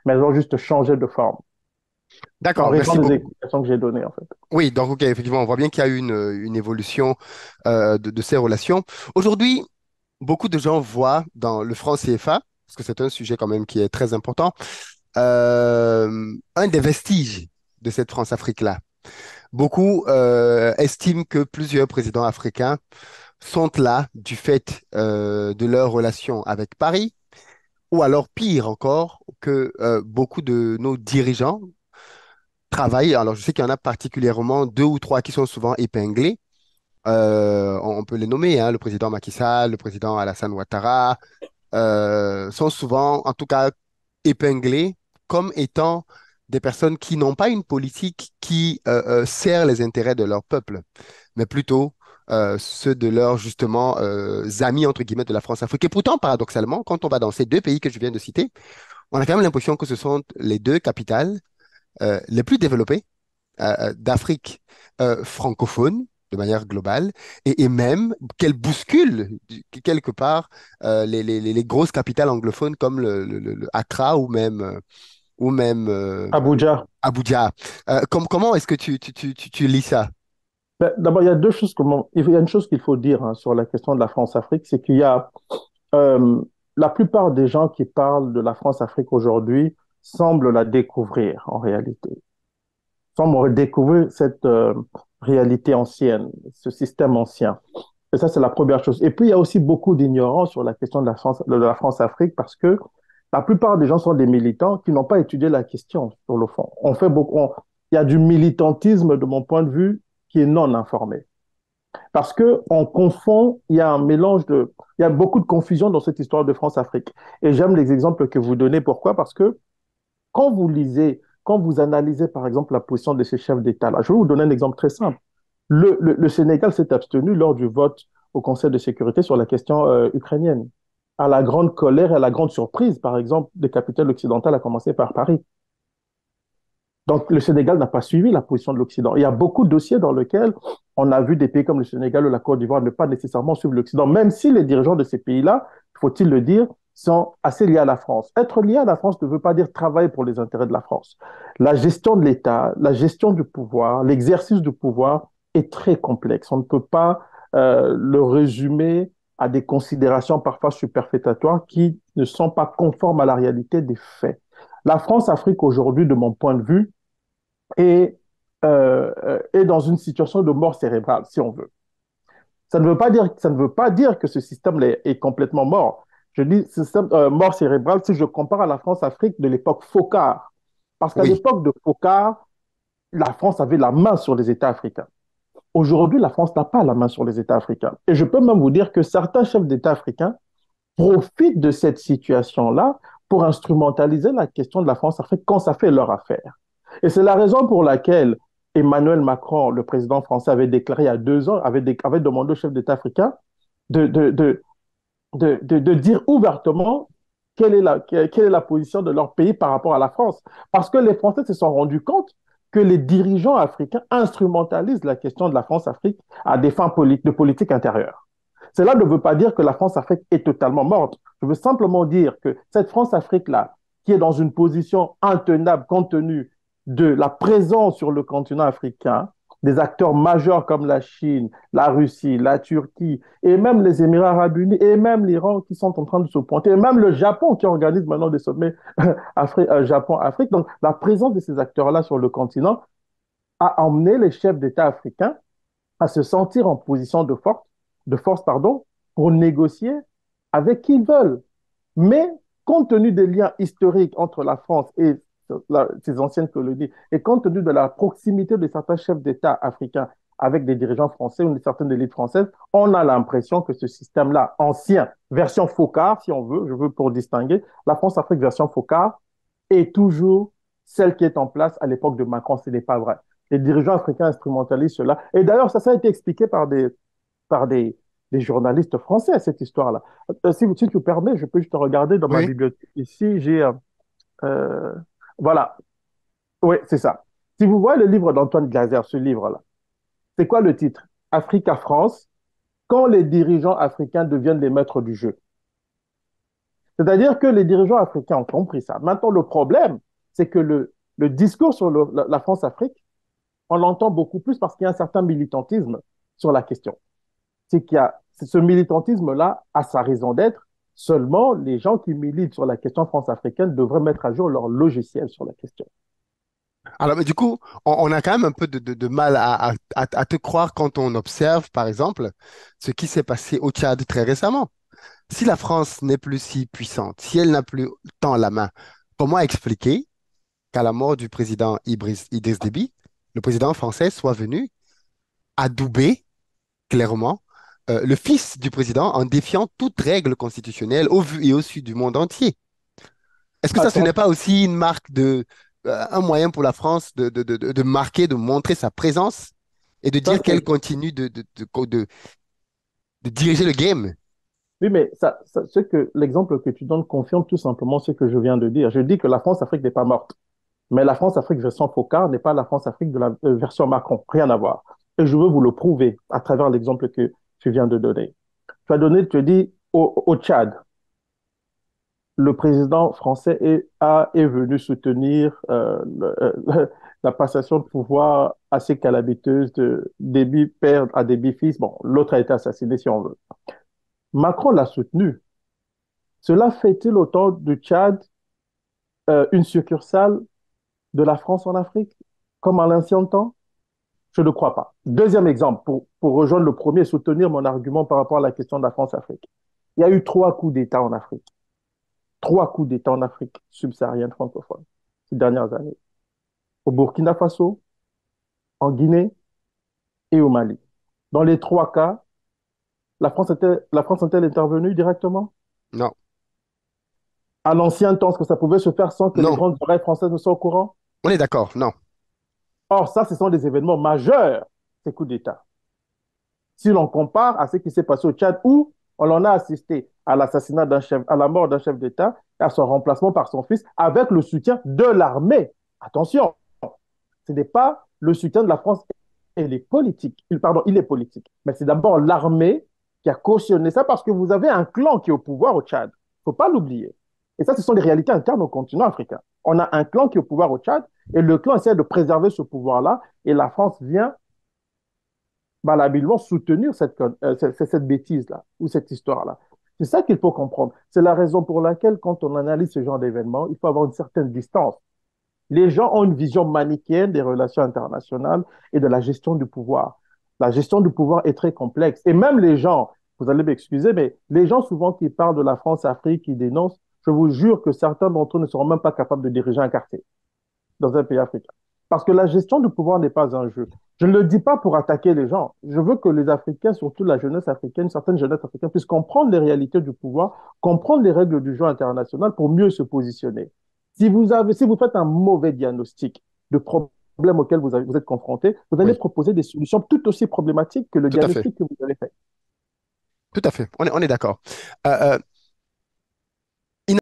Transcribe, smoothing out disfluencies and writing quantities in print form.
mais elles ont juste changé de forme, en D'accord, raison merci des beaucoup. explications que j'ai données, en fait. Oui, donc ok, effectivement, on voit bien qu'il y a eu une évolution de ces relations. Aujourd'hui, beaucoup de gens voient dans le franc CFA, parce que c'est un sujet quand même qui est très important, un des vestiges de cette France-Afrique-là. Beaucoup estiment que plusieurs présidents africains sont là du fait de leur relation avec Paris, ou alors pire encore, que beaucoup de nos dirigeants travaillent. Alors je sais qu'il y en a particulièrement deux ou trois qui sont souvent épinglés. On peut les nommer, hein, le président Macky Sall, le président Alassane Ouattara, sont souvent, en tout cas, épinglés comme étant des personnes qui n'ont pas une politique qui sert les intérêts de leur peuple, mais plutôt ceux de leurs, justement, amis, entre guillemets, de la France-Afrique. Et pourtant, paradoxalement, quand on va dans ces deux pays que je viens de citer, on a quand même l'impression que ce sont les deux capitales les plus développées d'Afrique francophone de manière globale et même qu'elle bouscule quelque part les grosses capitales anglophones comme le Accra ou même Abuja. Abuja. Comment est-ce que tu lis ça? Ben, d'abord, il y a deux choses, il y a une chose qu'il faut dire hein, sur la question de la France-Afrique, c'est qu'il y a euh, la plupart des gens qui parlent de la France-Afrique aujourd'hui semblent la découvrir en réalité, semblent redécouvrir cette réalité ancienne, ce système ancien. Et ça, c'est la première chose. Et puis, il y a aussi beaucoup d'ignorance sur la question de la France-Afrique parce que la plupart des gens sont des militants qui n'ont pas étudié la question sur le fond. On fait beaucoup, il y a du militantisme, de mon point de vue, qui est non informé. Parce que on confond, il y a un mélange de, il y a beaucoup de confusion dans cette histoire de France-Afrique. Et j'aime les exemples que vous donnez. Pourquoi? Parce que quand vous lisez, quand vous analysez, par exemple, la position de ces chefs d'État-là, je vais vous donner un exemple très simple. Le Sénégal s'est abstenu lors du vote au Conseil de sécurité sur la question ukrainienne. À la grande colère et à la grande surprise, par exemple, des capitales occidentales, à commencer par Paris. Donc, le Sénégal n'a pas suivi la position de l'Occident. Il y a beaucoup de dossiers dans lesquels on a vu des pays comme le Sénégal ou la Côte d'Ivoire ne pas nécessairement suivre l'Occident, même si les dirigeants de ces pays-là, faut-il le dire, sont assez liés à la France. Être lié à la France ne veut pas dire travailler pour les intérêts de la France. La gestion de l'État, la gestion du pouvoir, l'exercice du pouvoir est très complexe. On ne peut pas le résumer à des considérations parfois superfétatoires qui ne sont pas conformes à la réalité des faits. La France-Afrique aujourd'hui, de mon point de vue, est dans une situation de mort cérébrale, si on veut. Ça ne veut pas dire que ce système est complètement mort. Je dis système mort cérébrale si je compare à la France-Afrique de l'époque Focard. Parce qu'à Oui. l'époque de Focard, la France avait la main sur les États africains. Aujourd'hui, la France n'a pas la main sur les États africains. Et je peux même vous dire que certains chefs d'État africains profitent de cette situation-là pour instrumentaliser la question de la France-Afrique quand ça fait leur affaire. Et c'est la raison pour laquelle Emmanuel Macron, le président français, avait déclaré il y a 2 ans, avait demandé au chef d'État africain de, de, de, de dire ouvertement quelle est la position de leur pays par rapport à la France. Parce que les Français se sont rendus compte que les dirigeants africains instrumentalisent la question de la France-Afrique à des fins de politique intérieure. Cela ne veut pas dire que la France-Afrique est totalement morte. Je veux simplement dire que cette France-Afrique-là, qui est dans une position intenable compte tenu de la présence sur le continent africain des acteurs majeurs comme la Chine, la Russie, la Turquie, et même les Émirats arabes unis, et même l'Iran qui sont en train de se pointer, et même le Japon qui organise maintenant des sommets Japon-Afrique. Donc, la présence de ces acteurs-là sur le continent a emmené les chefs d'État africains à se sentir en position de force pardon, pour négocier avec qui ils veulent. Mais compte tenu des liens historiques entre la France et ses anciennes colonies, et compte tenu de la proximité de certains chefs d'État africains avec des dirigeants français ou de certaines élites françaises, on a l'impression que ce système-là, ancien, version Focard, si on veut, je veux pour distinguer, la France-Afrique version Focard, est toujours celle qui est en place à l'époque de Macron. Ce n'est pas vrai. Les dirigeants africains instrumentalisent cela. Et d'ailleurs, ça a été expliqué par des journalistes français, cette histoire-là. Si tu permets, je peux juste regarder dans ma Oui. bibliothèque. Ici, j'ai... euh, voilà. Oui, c'est ça. Si vous voyez le livre d'Antoine Glaser, ce livre-là, c'est quoi le titre? Africa France, quand les dirigeants africains deviennent les maîtres du jeu. C'est-à-dire que les dirigeants africains ont compris ça. Maintenant, le problème, c'est que le discours sur la France-Afrique, on l'entend beaucoup plus parce qu'il y a un certain militantisme sur la question. C'est qu'il y a ce militantisme-là a sa raison d'être. Seulement, les gens qui militent sur la question france-africaine devraient mettre à jour leur logiciel sur la question. Alors, mais du coup, on a quand même un peu de mal à te croire quand on observe, par exemple, ce qui s'est passé au Tchad très récemment. Si la France n'est plus si puissante, si elle n'a plus tant la main, comment expliquer qu'à la mort du président Idriss Déby, le président français soit venu adouber clairement le fils du président en défiant toute règle constitutionnelle au vu et au su du monde entier? Est-ce que ça, ce n'est Attention, pas aussi une marque un moyen pour la France de marquer, de montrer sa présence et de ça dire qu'elle c'est continue de diriger le game? oui, mais ce que l'exemple que tu donnes confirme tout simplement ce que je viens de dire. Je dis que la France-Afrique n'est pas morte, mais la France-Afrique version Focard n'est pas la France-Afrique de la version Macron, rien à voir. Et je veux vous le prouver à travers l'exemple que tu viens de donner. Tu as dit au Tchad, le président français est venu soutenir la passation de pouvoir assez calamiteuse de Déby père à Déby fils. Bon, l'autre a été assassiné si on veut. Macron l'a soutenu. Cela fait-il autant du Tchad une succursale de la France en Afrique, comme à l'ancien temps? Je ne crois pas. Deuxième exemple, pour rejoindre le premier et soutenir mon argument par rapport à la question de la France-Afrique. Il y a eu trois coups d'État en Afrique. Trois coups d'État en Afrique subsaharienne francophone ces dernières années. Au Burkina Faso, en Guinée et au Mali. Dans les trois cas, la France est-elle intervenue directement? Non, À l'ancien temps, est-ce que ça pouvait se faire sans que les non, grandes oreilles françaises ne soient au courant? on est d'accord, non. Or, ça, ce sont des événements majeurs, ces coups d'État. Si l'on compare à ce qui s'est passé au Tchad, où on en a assisté à l'assassinat d'un chef, à la mort d'un chef d'État et à son remplacement par son fils, avec le soutien de l'armée. Attention, ce n'est pas le soutien de la France et les politiques. Pardon, il est politique. Mais c'est d'abord l'armée qui a cautionné ça parce que vous avez un clan qui est au pouvoir au Tchad. Il ne faut pas l'oublier. Et ça, ce sont des réalités internes au continent africain. On a un clan qui est au pouvoir au Tchad et le clan essaie de préserver ce pouvoir-là et la France vient malhabilement soutenir cette bêtise-là ou cette histoire-là. C'est ça qu'il faut comprendre. C'est la raison pour laquelle, quand on analyse ce genre d'événements, il faut avoir une certaine distance. Les gens ont une vision manichéenne des relations internationales et de la gestion du pouvoir. La gestion du pouvoir est très complexe. Et même les gens, vous allez m'excuser, mais les gens souvent qui parlent de la France-Afrique, qui dénoncent, je vous jure que certains d'entre eux ne seront même pas capables de diriger un quartier dans un pays africain. Parce que la gestion du pouvoir n'est pas un jeu. Je ne le dis pas pour attaquer les gens. Je veux que les Africains, surtout la jeunesse africaine, certaines jeunesses africaines, puissent comprendre les réalités du pouvoir, comprendre les règles du jeu international pour mieux se positionner. Si vous faites un mauvais diagnostic de problèmes auxquels vous êtes confrontés, vous allez Oui, proposer des solutions tout aussi problématiques que le tout à fait. diagnostic que vous avez fait. Tout à fait, on est d'accord.